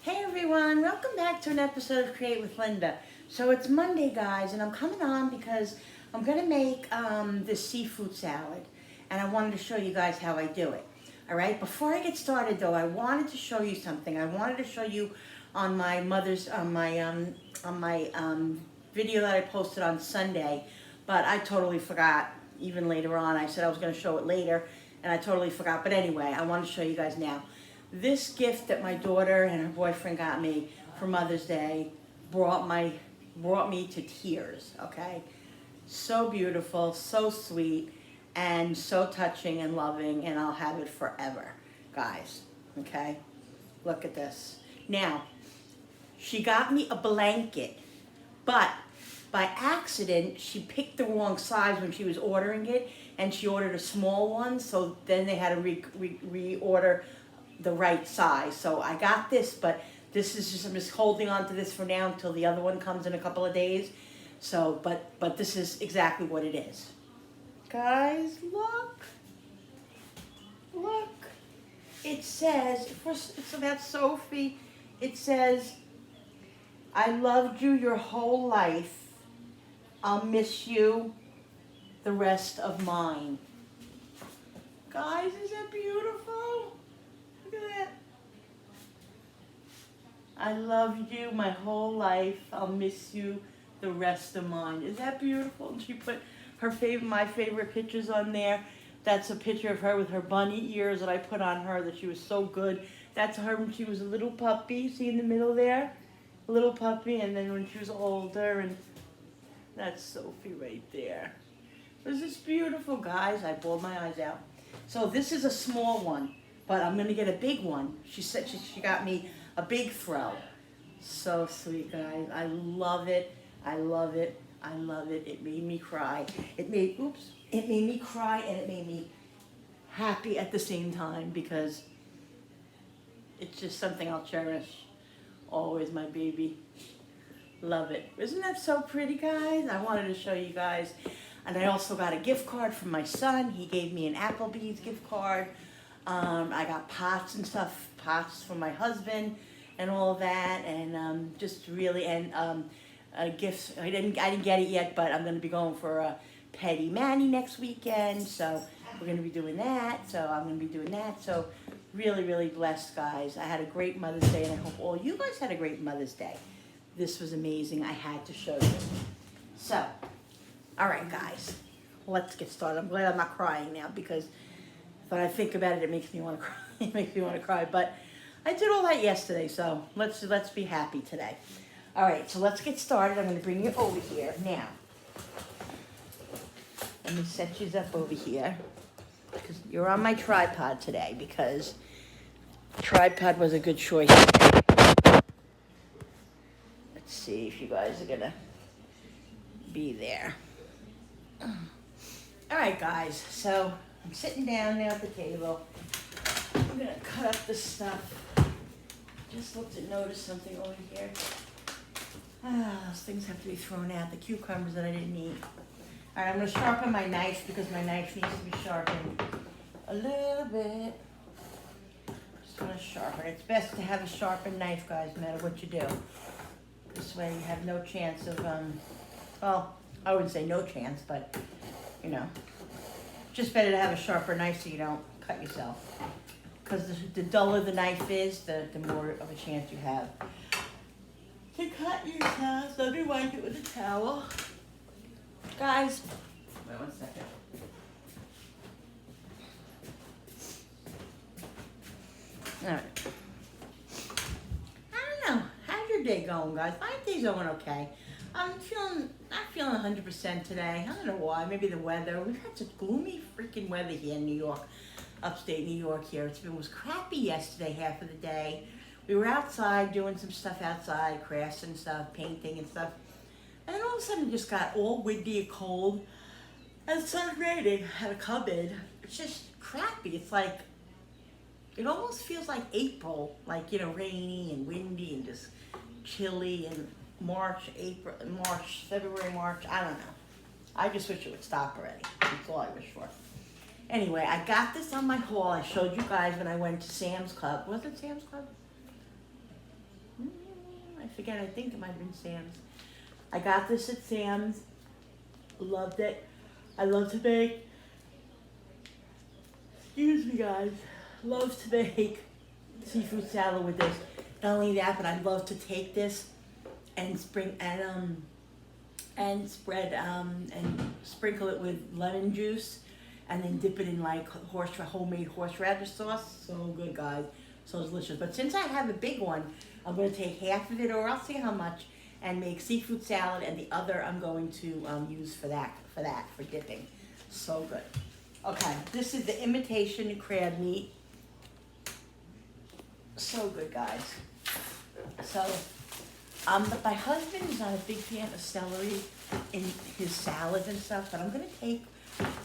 Hey everyone, welcome back to an episode of Create with Linda. So it's Monday, guys, and I'm coming on because I'm going to make this seafood salad, and I wanted to show you guys how I do it. All right, before I get started though, I wanted to show you something. I wanted to show you on my video that I posted on Sunday, but I totally forgot. Even later on, I said I was going to show it later, and I totally forgot. But anyway, I want to show you guys now. This gift that my daughter and her boyfriend got me for Mother's Day brought me to tears, okay? So beautiful, so sweet, and so touching and loving, and I'll have it forever, guys, okay? Look at this. Now, she got me a blanket, but by accident, she picked the wrong size when she was ordering it, and she ordered a small one, so then they had to reorder the right size. So I got this, but this is just, I'm just holding on to this for now until the other one comes in a couple of days. So, but this is exactly what it is. Guys, look. Look. It says, first, it's about Sophie. It says, I loved you your whole life. I'll miss you the rest of mine. Guys, is that beautiful? Look at that. I loved you my whole life. I'll miss you the rest of mine. Is that beautiful? And she put my favorite pictures on there. That's a picture of her with her bunny ears that I put on her that she was so good. That's her when she was a little puppy. See in the middle there? A little puppy, and then when she was older, and that's Sophie right there. This is beautiful, guys. I bawled my eyes out. So this is a small one, but I'm gonna get a big one. She said she got me a big throw. So sweet, guys. I love it. I love it. I love it. It made me cry. It made me cry, and it made me happy at the same time because it's just something I'll cherish. Always, my baby. Love it. Isn't that so pretty, guys? I wanted to show you guys. And I also got a gift card from my son. He gave me an Applebee's gift card. I got pots and stuff, pots for my husband and all of that, and just really, and gifts. I didn't get it yet, but I'm going to be going for a Petty Manny next weekend, so we're going to be doing that. So I'm going to be doing that. So really, really blessed, guys. I had a great Mother's Day, and I hope all you guys had a great Mother's Day. This was amazing. I had to show you. So, all right, guys, let's get started. I'm glad I'm not crying now because when I think about it, it makes me want to cry. It makes me want to cry. But I did all that yesterday, so let's be happy today. All right, so let's get started. I'm going to bring you over here now. Let me set you up over here because you're on my tripod today because tripod was a good choice. Let's see if you guys are going to be there. All right, guys, so I'm sitting down now at the table. I'm gonna cut up this stuff. Just looked at notice something over here. Those things have to be thrown out. The cucumbers that I didn't eat. All right, I'm gonna sharpen my knife because my knife needs to be sharpened a little bit. Just wanna sharpen. It's best to have a sharpened knife, guys, no matter what you do. This way you have no chance of, well, I wouldn't say no chance, but, you know, just better to have a sharper knife so you don't cut yourself. Because the duller the knife is, the more of a chance you have to cut yourself. So let me wipe it with a towel. Guys, wait 1 second. All right. I don't know. How's your day going, guys? My day's going okay. I'm not feeling 100% today. I don't know why. Maybe the weather. We've had such gloomy freaking weather here in New York, upstate New York here. It was crappy yesterday, half of the day. We were outside doing some stuff outside, crafts and stuff, painting and stuff. And then all of a sudden it just got all windy and cold. And it started raining. I had a cupboard. It's just crappy. It's like, it almost feels like April. Like, you know, rainy and windy and just chilly and March, February, March, I don't know. I just wish it would stop already. That's all I wish for. Anyway, I got this on my haul. I showed you guys when I went to Sam's Club. Was it Sam's Club? I forget, I think it might have been Sam's. I got this at Sam's. Loved it. I love to bake. Excuse me, guys. Love to bake seafood salad with this. Not only that, but I love to take this and spread and sprinkle it with lemon juice, and then dip it in like homemade horseradish sauce. So good, guys. So delicious. But since I have a big one, I'm going to take half of it, or I'll see how much, and make seafood salad, and the other I'm going to use for dipping. So good. Okay, this is the imitation crab meat. So good, guys. So, my husband is not a big fan of celery in his salads and stuff, but I'm gonna take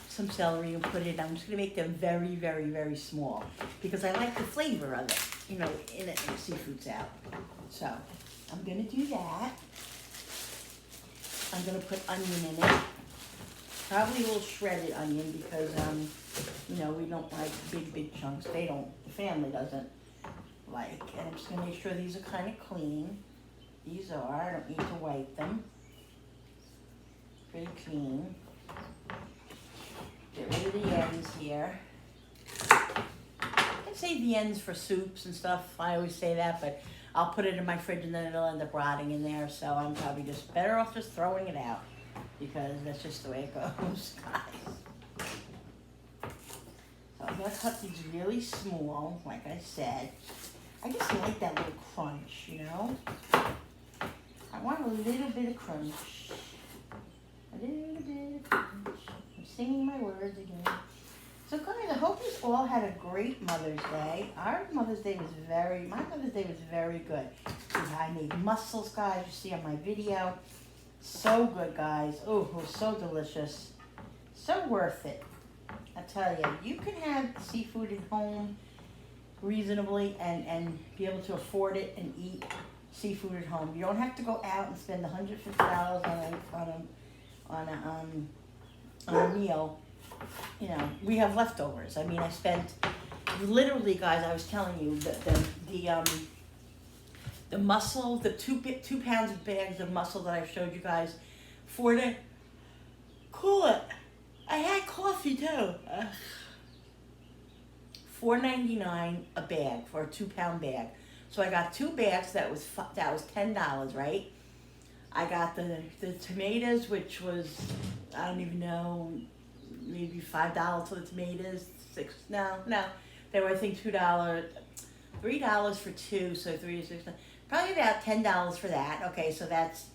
some celery and put it. I'm just gonna make them very, very, very small because I like the flavor of it, you know, in a seafood salad. So, I'm gonna do that. I'm gonna put onion in it. Probably a little shredded onion because, you know, we don't like big chunks. The family doesn't like. And I'm just gonna make sure these are kind of clean. These are, I don't need to wipe them. Pretty clean. Get rid of the ends here. I can save the ends for soups and stuff. I always say that, but I'll put it in my fridge and then it'll end up rotting in there. So I'm probably just better off just throwing it out because that's just the way it goes, guys. So I'm gonna cut these really small, like I said. I just like that little crunch, you know? I want a little bit of crunch. A little bit of crunch. I'm singing my words again. So guys, I hope you all had a great Mother's Day. My Mother's Day was very good. I made mussels, guys, you see on my video. So good, guys. Oh, it was so delicious. So worth it. I tell you, you can have seafood at home reasonably and be able to afford it and eat seafood at home. You don't have to go out and spend $150 on a meal. You know, we have leftovers. I mean, I spent literally, guys, I was telling you the mussel, the 2 pounds of bags of mussel that I showed you guys for the cool it. I had coffee too. $4.99 a bag for a 2 pound bag. So I got 2 bags. That was $10, right? I got the tomatoes, which was, I don't even know, maybe $5 for the tomatoes. No, they were I think $3 for 2, so 3 is 6. Probably about $10 for that. Okay, so that's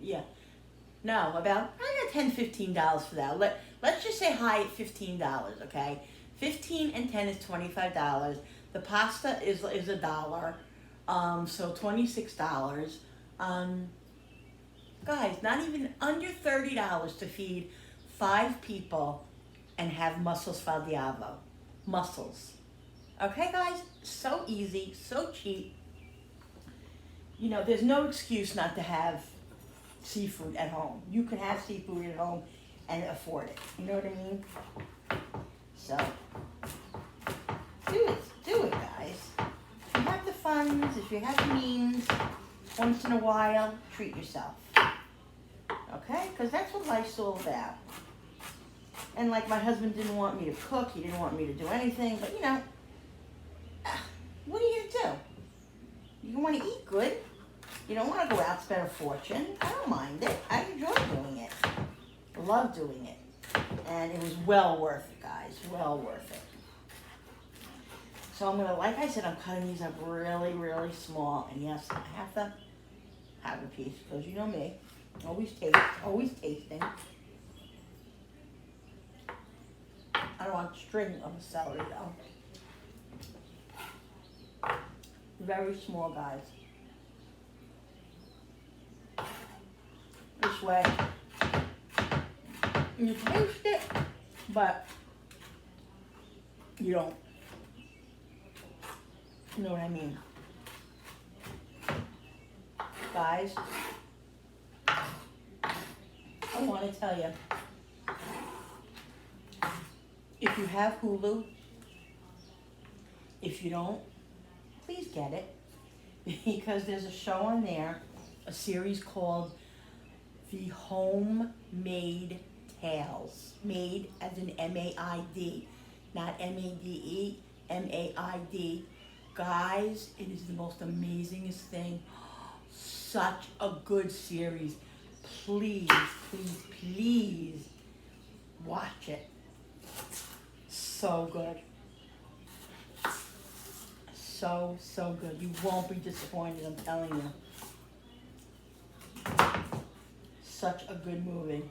yeah. No, about $10-15 for that. Let's just say high at $15, okay? 15 and 10 is $25. The pasta is $1, so $26. Guys, not even under $30 to feed 5 people and have mussels fal diavolo. Mussels. Okay, guys? So easy, so cheap. You know, there's no excuse not to have seafood at home. You can have seafood at home and afford it. You know what I mean? So, do it, guys. If you have the funds, if you have the means, once in a while, treat yourself. Okay? Because that's what life's all about. And like my husband didn't want me to cook, he didn't want me to do anything, but you know, what are you going to do? You want to eat good. You don't want to go out and spend a fortune. I don't mind it. I enjoy doing it. I love doing it. And it was well worth it, guys. Well worth it. So I'm going to, like I said, I'm cutting these up really, really small. And yes, I have to have a piece because you know me. Always tasting. I don't want string of celery though. Very small, guys. This way, you taste it, but you don't. You know what I mean? Guys, I want to tell you, if you have Hulu, if you don't, please get it. Because there's a show on there, a series called The Homemade Tales. Made as in M-A-I-D, not M-A-D-E, M-A-I-D. Guys, it is the most amazingest thing. Such a good series. Please, please, please watch it. So good. So, so good. You won't be disappointed, I'm telling you. Such a good movie.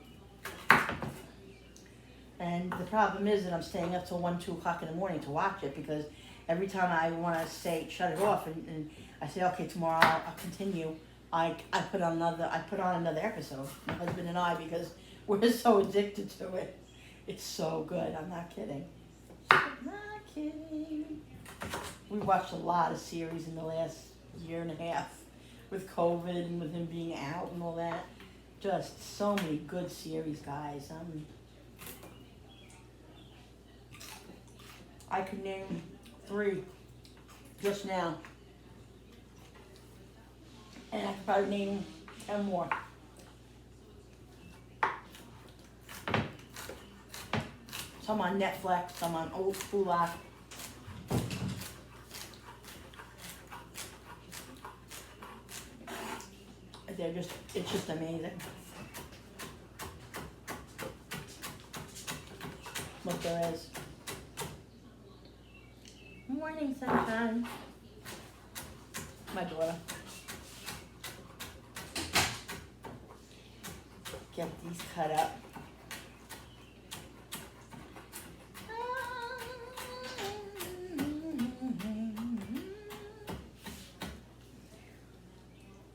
And the problem is that I'm staying up till 1, 2 o'clock in the morning to watch it, because every time I want to say shut it off and I say, okay, tomorrow I'll continue, I put on another episode, my husband and I, because we're so addicted to it. It's so good. I'm not kidding. I'm not kidding. We watched a lot of series in the last year and a half with COVID and with him being out and all that. Just so many good series, guys. I could name 3 just now. And I could probably name 10 more. Some on Netflix, some on Hulu. It's just amazing. What there is. Morning sunshine. My daughter. Get these cut up.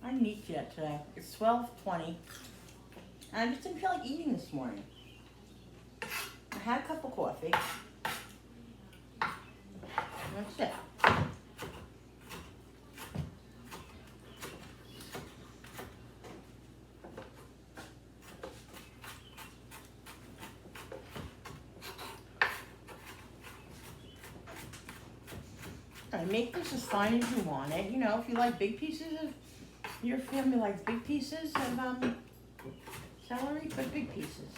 I didn't eat yet today. It's 12:20. And I just didn't feel like eating this morning. I had a cup of coffee. That's it. Alright, make this as fine as you want it. You know, if you like big pieces of, your family likes big pieces of celery, put big pieces.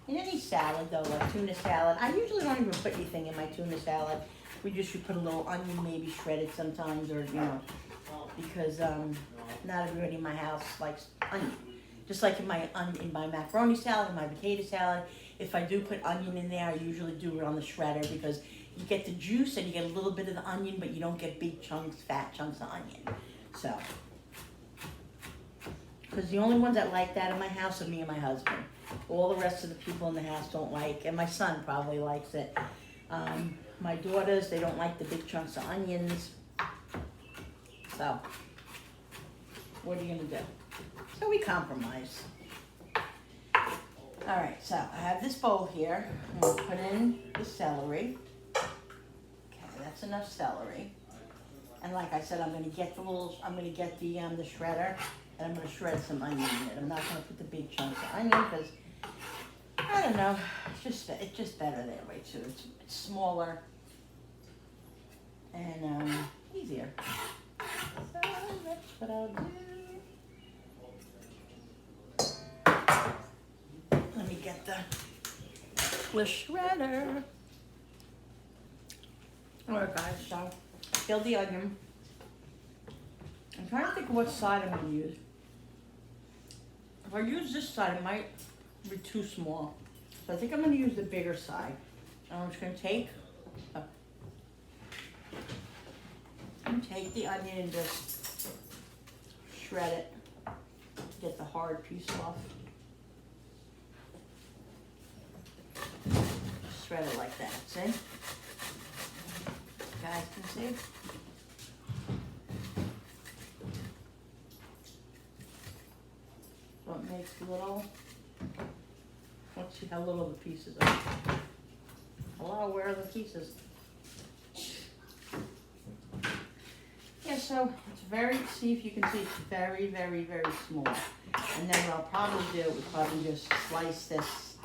In any salad though, like tuna salad, I usually don't even put anything in my tuna salad. We just should put a little onion maybe shredded sometimes, or you know, because not everybody in my house likes onion. Just like in my macaroni salad, in my potato salad, if I do put onion in there, I usually do it on the shredder, because you get the juice and you get a little bit of the onion, but you don't get big chunks, fat chunks of onion. So, because the only ones that like that in my house are me and my husband. All the rest of the people in the house don't like, and my son probably likes it. My daughters, they don't like the big chunks of onions. So, what are you gonna do? So we compromise. All right, so I have this bowl here. I'm gonna put in the celery. Okay, that's enough celery. And like I said, I'm gonna get the shredder, and I'm gonna shred some onion in it. I'm not gonna put the big chunks of onion because I don't know. It's just better that way too. It's smaller and easier. So that's what I'll do. Let me get the shredder. Alright guys, so peel the onion. I'm trying to think of what side I'm going to use. If I use this side, it might be too small. So I think I'm going to use the bigger side. And I'm just going to take the onion and just shred it. Get the hard piece off. Shred it like that, see? You guys can see? So it makes little, let's see how little the pieces are. Hello, where are the pieces? Yeah, so it's see if you can see, it's very, very, very small. And then what I'll probably do is probably just slice this,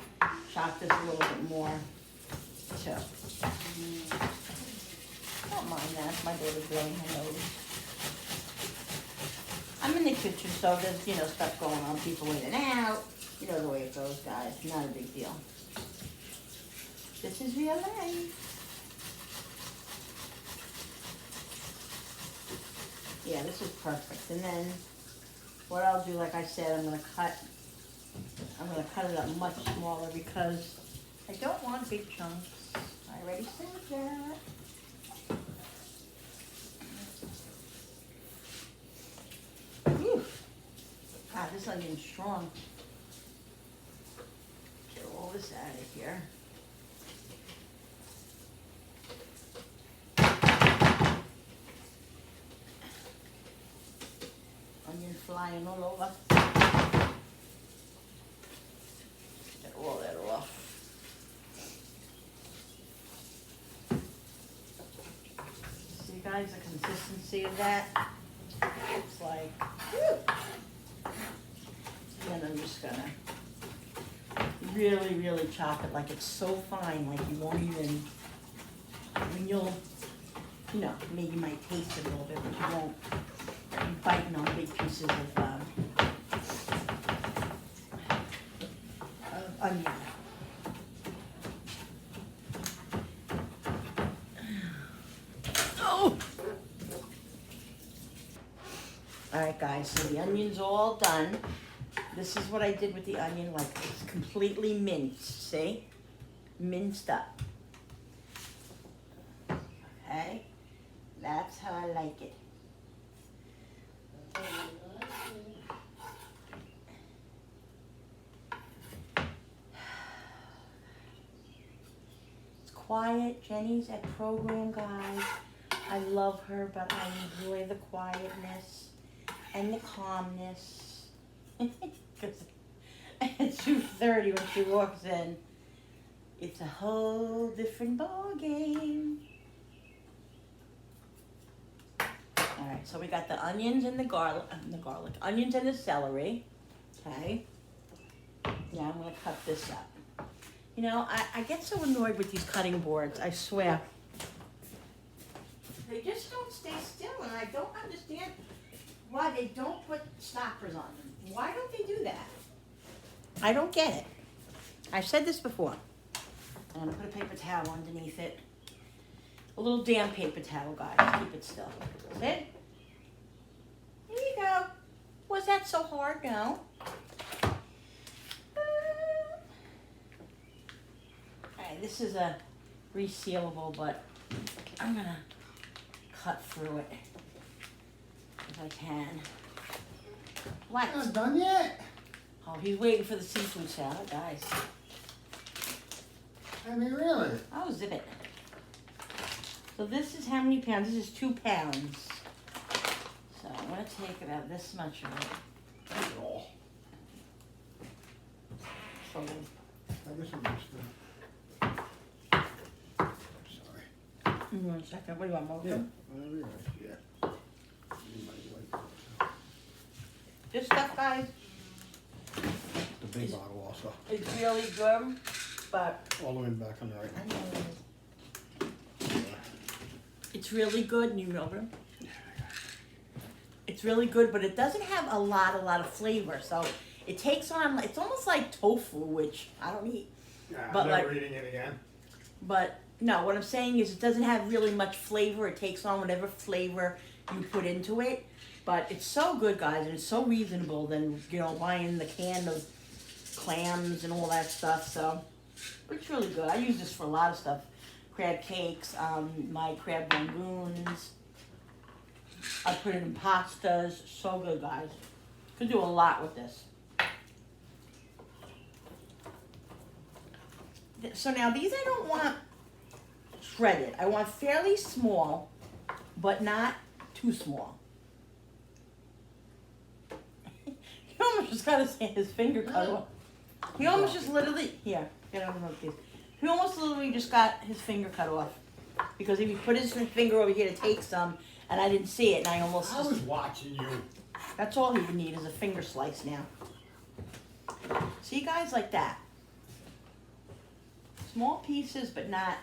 chop this a little bit more too. Oh, don't mind that. My daughter's blowing her nose. I'm in the kitchen, so there's, you know, stuff going on, people in and out. You know the way it goes, guys. Not a big deal. This is real life. Yeah, this is perfect. And then what I'll do, like I said, I'm gonna cut it up much smaller because I don't want big chunks. I already said that. Whew. God, this onion's strong. Get all this out of here. Onion flying all over. Get all that off. See guys the consistency of that? It's like, whew. And then I'm just gonna really, really chop it like it's so fine, like you won't even, when you'll, you know, maybe you might taste it a little bit, but you won't be biting on big pieces of onion. Oh! Alright guys, so the onion's all done. This is what I did with the onion, like it's completely minced, see? Minced up. Okay? That's how I like it. It's quiet. Jenny's at program, guys. I love her, but I enjoy the quietness and the calmness. Because at 2:30 when she walks in, it's a whole different ball game. All right, so we got the onions and the garlic, onions and the celery. Okay. Now I'm gonna cut this up. You know, I get so annoyed with these cutting boards, I swear. They just don't stay still, and I don't understand why they don't put stoppers on them. Why don't they do that? I don't get it. I've said this before. I'm gonna put a paper towel underneath it. A little damp paper towel, guys. Keep it still. That's it. There you go. Was that so hard? No. Alright, this is a resealable, but I'm gonna cut through it if I can. What? Not done yet. Oh, he's waiting for the seafood salad, guys. I mean, really? Oh, zip it. So this is how many pounds? This is 2 pounds. So I'm gonna take about this much of it. That's all. So I guess I'm just sorry. 1 second. What do you want, Mocha? Yeah, whatever you like. Yeah. Anybody like that? This stuff, guys, The big bottle also. is really good, but All the way back on the right. I know it's really good, and you know them. It's really good, but it doesn't have a lot of flavor. So it takes on, it's almost like tofu, which I don't eat. Yeah, But I'm never like- eating it again. But no, what I'm saying is it doesn't have really much flavor. It takes on whatever flavor you put into it. But it's so good, guys, and it's so reasonable than, you know, buying the can of clams and all that stuff. So it's really good. I use this for a lot of stuff. Crab cakes, my crab rangoons. I put it in pastas. So good, guys. Could do a lot with this. So now these I don't want shredded. I want fairly small, but not too small. He almost just got his finger cut off. He almost just literally, here, get out of the case. He almost literally just got his finger cut off. Because if he put his finger over here to take some, and I didn't see it, and I almost I was watching you. that's all he would need is a finger slice now. See, guys, like that. Small pieces, but not,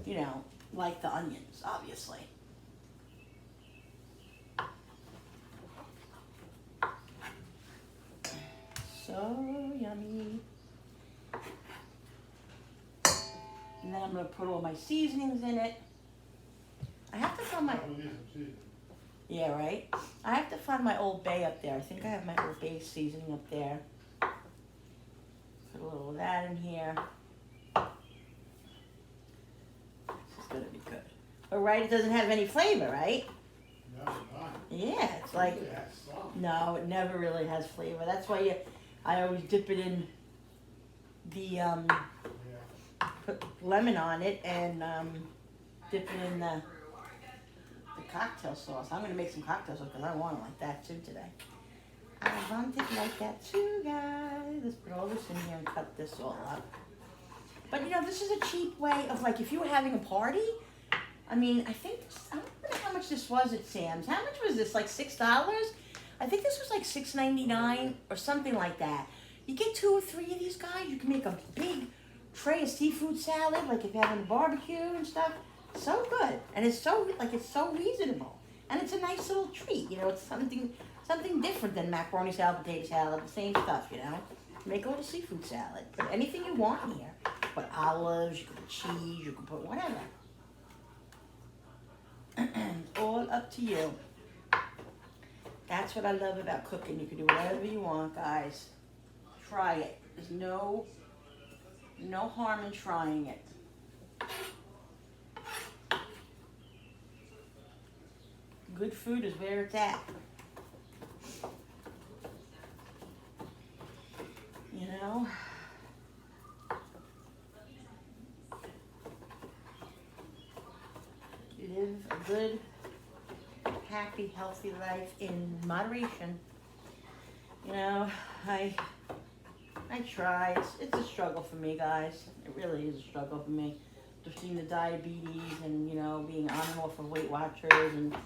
you know, like the onions, obviously. So yummy. And then I'm gonna put all my seasonings in it. I have to find my, yeah, right? I have to find my Old Bay up there. I think I have my Old Bay seasoning up there. Put a little of that in here. This is gonna be good. But right, it doesn't have any flavor, right? No, not. Yeah, it's like, It has some. no, it never really has flavor. That's why I always dip it in the, Yeah. put lemon on it and dip it in the cocktail sauce. I'm gonna make some cocktail sauce because I want it like that too today. I want it like that too, guys. Let's put all this in here and cut this all up. But you know, this is a cheap way of, like, if you were having a party. I mean, I think I don't know how much this was at Sam's. How much was this? Like $6? I think this was like $6.99 or something like that. You get 2 or 3 of these guys, you can make a big tray of seafood salad, like if you're having a barbecue and stuff. So good, and it's so reasonable, and it's a nice little treat. You know, it's something different than macaroni salad, potato salad, the same stuff. You know, make a little seafood salad. Put anything you want in here. Put olives, you can put cheese, you can put whatever. All up to you. That's what I love about cooking. You can do whatever you want, guys. Try it. There's no harm in trying it. Good food is where it's at. You know? Live a good, happy, healthy life in moderation. You know, I try. It's a struggle for me, guys. It really is a struggle for me. Between the diabetes and, you know, being on and off of Weight Watchers and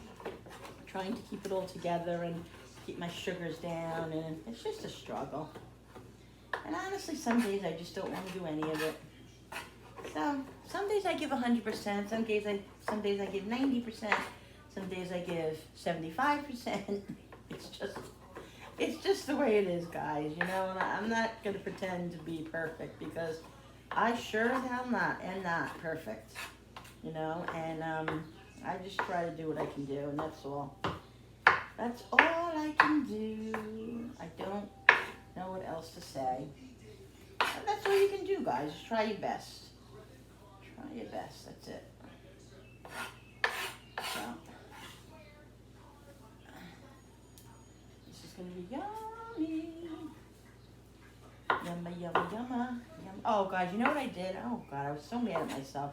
trying to keep it all together and keep my sugars down, and it's just a struggle. And honestly, some days I just don't want to do any of it. So some days I give 100%, some days I give 90%, some days I give 75%. It's just the way it is, guys, you know, and I'm not going to pretend to be perfect because I sure as hell am not perfect, you know, and I just try to do what I can do, and that's all. That's all I can do. I don't know what else to say. But that's all you can do, guys. Just try your best. Try your best. That's it. So, this is going to be yummy. Yumma, yumma, yumma. Yum. Oh, guys, you know what I did? Oh, God, I was so mad at myself.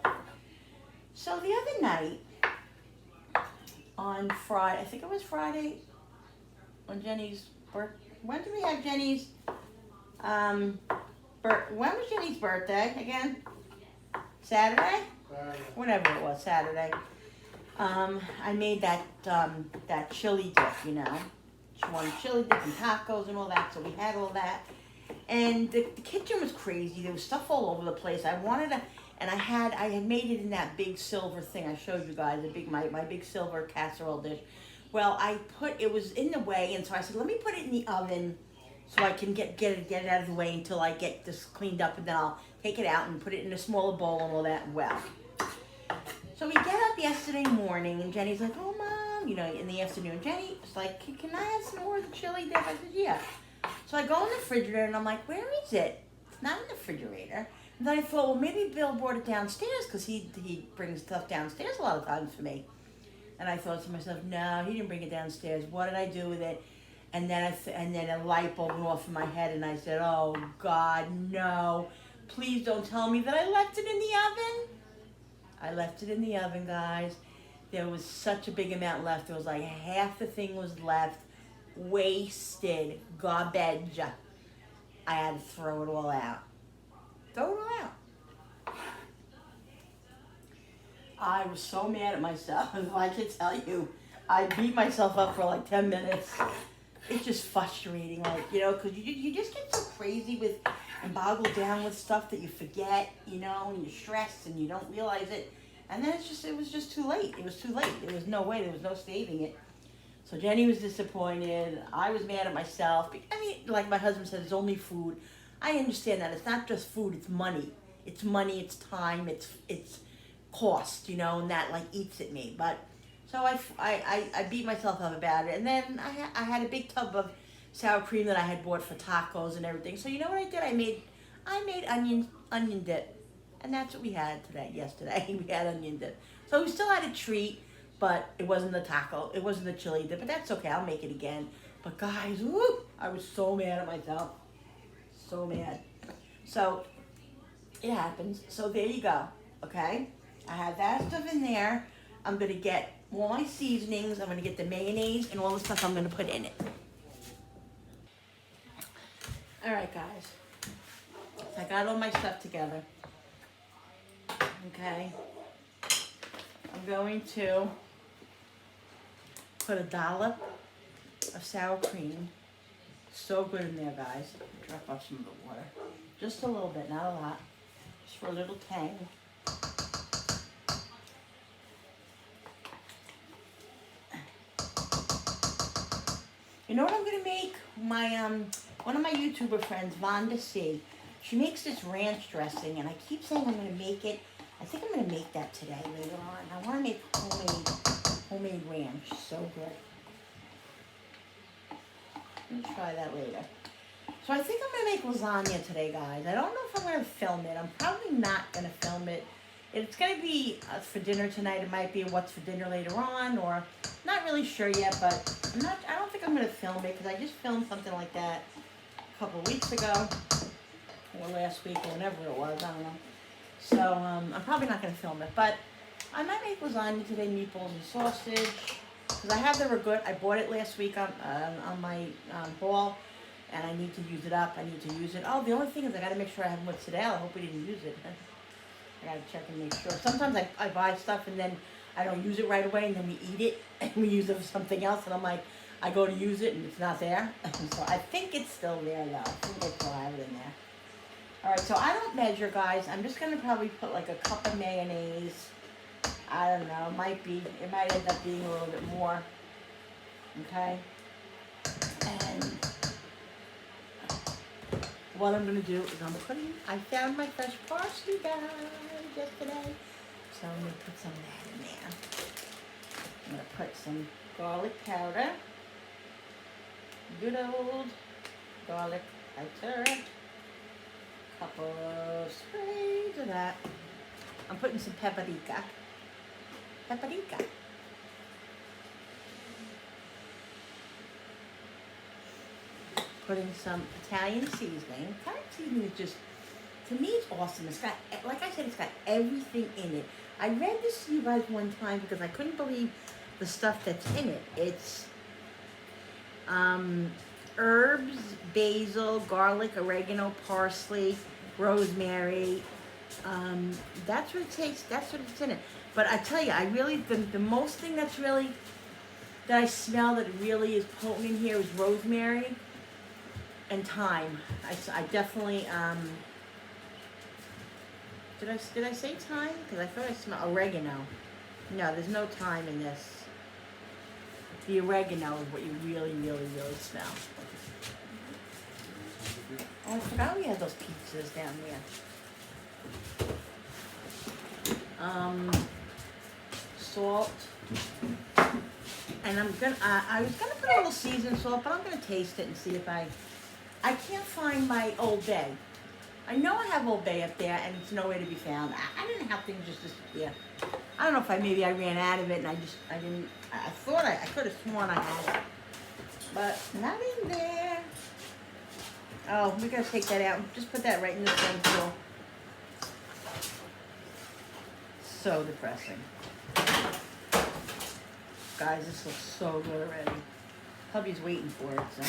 So the other night, on Friday, I think it was Friday, on Jenny's birthday. When did we have Jenny's, when was Jenny's birthday again? Saturday? Whatever it was, Saturday. I made that chili dip, you know. She wanted chili dip and tacos and all that, so we had all that. And the kitchen was crazy. There was stuff all over the place. I wanted to, and I had made it in that big silver thing I showed you guys, my big silver casserole dish. Well, it was in the way, and so I said, let me put it in the oven so I can get it out of the way until I get this cleaned up, and then I'll take it out and put it in a smaller bowl and all that. Well, so we get up yesterday morning, and Jenny's like, oh, Mom, you know, in the afternoon. Jenny was like, can I have some more of the chili dip? I said, yeah. So I go in the refrigerator, and I'm like, where is it? It's not in the refrigerator. And then I thought, well, maybe Bill brought it downstairs because he brings stuff downstairs a lot of times for me. And I thought to myself, no, he didn't bring it downstairs. What did I do with it? And then a light bulb went off in my head, and I said, oh, God, no. Please don't tell me that I left it in the oven. I left it in the oven, guys. There was such a big amount left. There was like half the thing was left. Wasted garbage. I had to throw it all out. Throw it all out. I was so mad at myself. I can tell you, I beat myself up for like 10 minutes. It's just frustrating, like, you know, because you just get so crazy with and boggled down with stuff that you forget, you know, and you're stressed and you don't realize it. And then it was just too late. It was too late. There was no way, there was no saving it. So Jenny was disappointed. I was mad at myself. I mean, like my husband said, it's only food. I understand that. It's not just food, it's money. It's money, it's time, it's cost, you know, and that like eats at me. But so I beat myself up about it. And then I had a big tub of sour cream that I had bought for tacos and everything. So you know what I did? I made onion dip. And that's what we had yesterday. We had onion dip. So we still had a treat, but it wasn't the taco. It wasn't the chili dip, but that's okay. I'll make it again. But guys, woo, I was so mad at myself. So mad. So it happens. So there you go. Okay? I have that stuff in there. I'm going to get all my seasonings. I'm going to get the mayonnaise and all the stuff I'm going to put in it. All right, guys. So I got all my stuff together. Okay. I'm going to put a dollop of sour cream. So good in there, guys. Drop off some of the water. Just a little bit, not a lot. Just for a little tang. You know what I'm gonna make? My one of my YouTuber friends, Vonda C. She makes this ranch dressing, and I keep saying I'm gonna make it. I think I'm gonna make that today later on. I want to make homemade ranch. So good. I'm gonna try that later. So I think I'm gonna make lasagna today, guys. I don't know if I'm gonna film it. I'm probably not gonna film it. It's gonna be for dinner tonight. It might be what's for dinner later on, or not really sure yet. But I don't think I'm gonna film it because I just filmed something like that a couple of weeks ago, or last week, or whenever it was. I don't know. So I'm probably not gonna film it, but I might make lasagna today, meatballs and sausage. Because I have the ragout. I bought it last week on my haul, and I need to use it up. I need to use it. Oh, the only thing is I got to make sure I have mozzarella. I hope we didn't use it. I got to check and make sure. Sometimes I buy stuff and then I don't use it right away, and then we eat it, and we use it for something else, and I'm like, I go to use it, and it's not there. So I think it's still there, though. I think I still have it in there. All right, so I don't measure, guys. I'm just going to probably put like a cup of mayonnaise. I don't know, it might end up being a little bit more, okay? And what I'm going to do is I found my fresh parsley, guys, yesterday. So I'm going to put some of that in there. I'm going to put some garlic powder, good old garlic powder, couple of sprays of that. I'm putting some paprika. Putting some Italian seasoning. Italian seasoning is just, to me, it's awesome. It's got, like I said, it's got everything in it. I read this to you guys one time because I couldn't believe the stuff that's in it. It's herbs, basil, garlic, oregano, parsley, rosemary. That's what it takes. That's what it's in it. But I tell you, I really, the most thing that's really, that I smell that really is potent in here is rosemary and thyme. I definitely, did I say thyme? Because I thought I smelled oregano. No, there's no thyme in this. The oregano is what you really, really, really smell. Oh, I forgot we had those pizzas down there. Salt, and I was gonna put a little seasoned salt, but I'm gonna taste it and see if I can't find my Old Bay. I know I have Old Bay up there, and it's nowhere to be found. I didn't have things just disappear. I don't know if maybe I ran out of it, and I thought I could have sworn I had it, but not in there. Oh, we gotta take that out. Just put that right in the pencil. So depressing. Guys, this looks so good already. Hubby's waiting for it, so.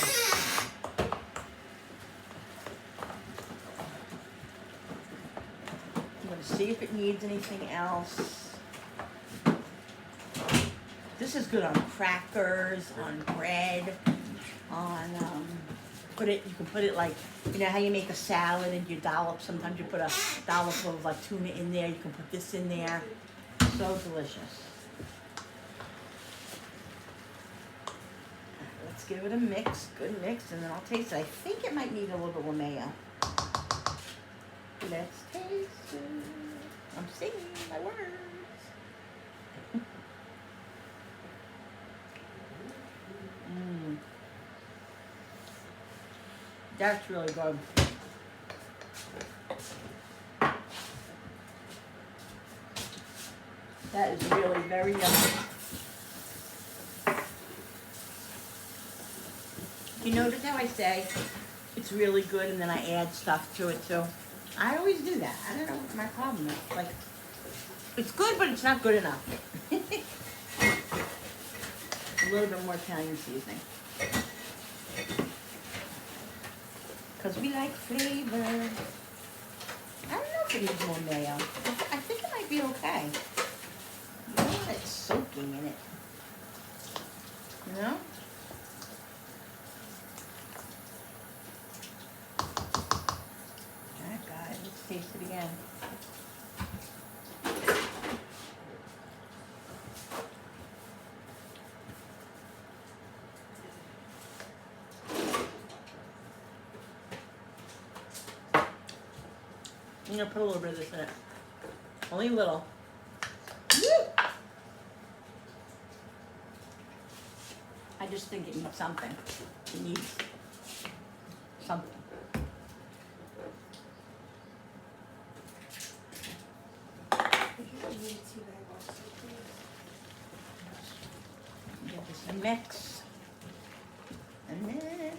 I'm gonna see if it needs anything else. This is good on crackers, on bread, on, you can put it like, you know how you make a salad and you dollop, sometimes you put a dollop of like tuna in there, you can put this in there. So delicious. Let's give it a mix, good mix, and then I'll taste it. I think it might need a little bit more mayo. Let's taste it. I'm singing my words. That's really good. That is really very yummy. You notice how I say it's really good and then I add stuff to it too? I always do that. I don't know what my problem is. Like, it's good, but it's not good enough. A little bit more Italian seasoning. Because we like flavor. I don't know if it needs more mayo. I think it might be okay. You know, it's soaking in it. You know? Alright guys, let's taste it again. I'm gonna put a little bit of this in it. Only a little. Woo! I just think it needs something. It needs something. Get this a mix. And then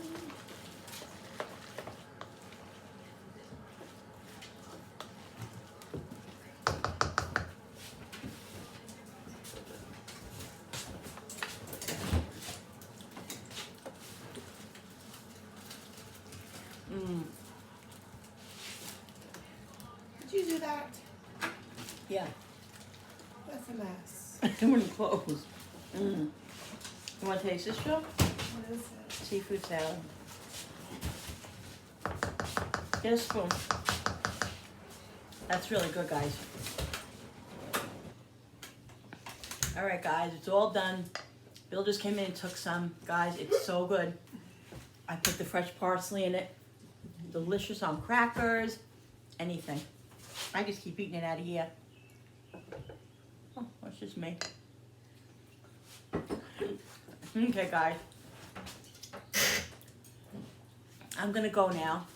Did you do that? yeah. That's a mess. I'm gonna close. You wanna taste this, Joe? What is it? Seafood salad. Get a spoon. That's really good, guys. All right, guys, it's all done. Bill just came in and took some. Guys, it's so good. I put the fresh parsley in it. Delicious on crackers, anything. I just keep eating it out of here. Oh, that's just me. Okay, guys. I'm gonna go now.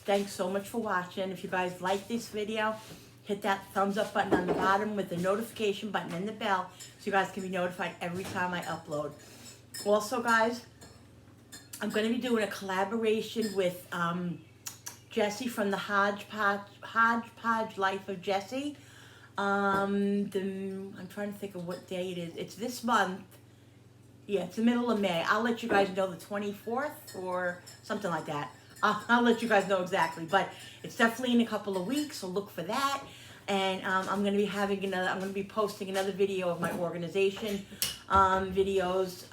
Thanks so much for watching. If you guys like this video, hit that thumbs up button on the bottom with the notification button and the bell so you guys can be notified every time I upload. Also, guys, I'm going to be doing a collaboration with Jessie from the Hodgepodge Life of Jessie. I'm trying to think of what day it is. It's this month. Yeah, it's the middle of May. I'll let you guys know the 24th or something like that. I'll let you guys know exactly, but it's definitely in a couple of weeks, so look for that. And I'm going to be having another, I'm going to be posting another video of my organization videos,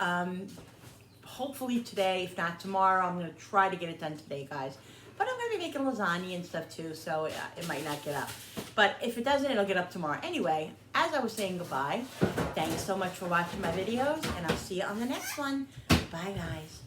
hopefully today, if not tomorrow. I'm going to try to get it done today, guys. But I'm going to be making lasagna and stuff too, so it might not get up. But if it doesn't, it'll get up tomorrow. Anyway, as I was saying goodbye, thanks so much for watching my videos, and I'll see you on the next one. Bye, guys.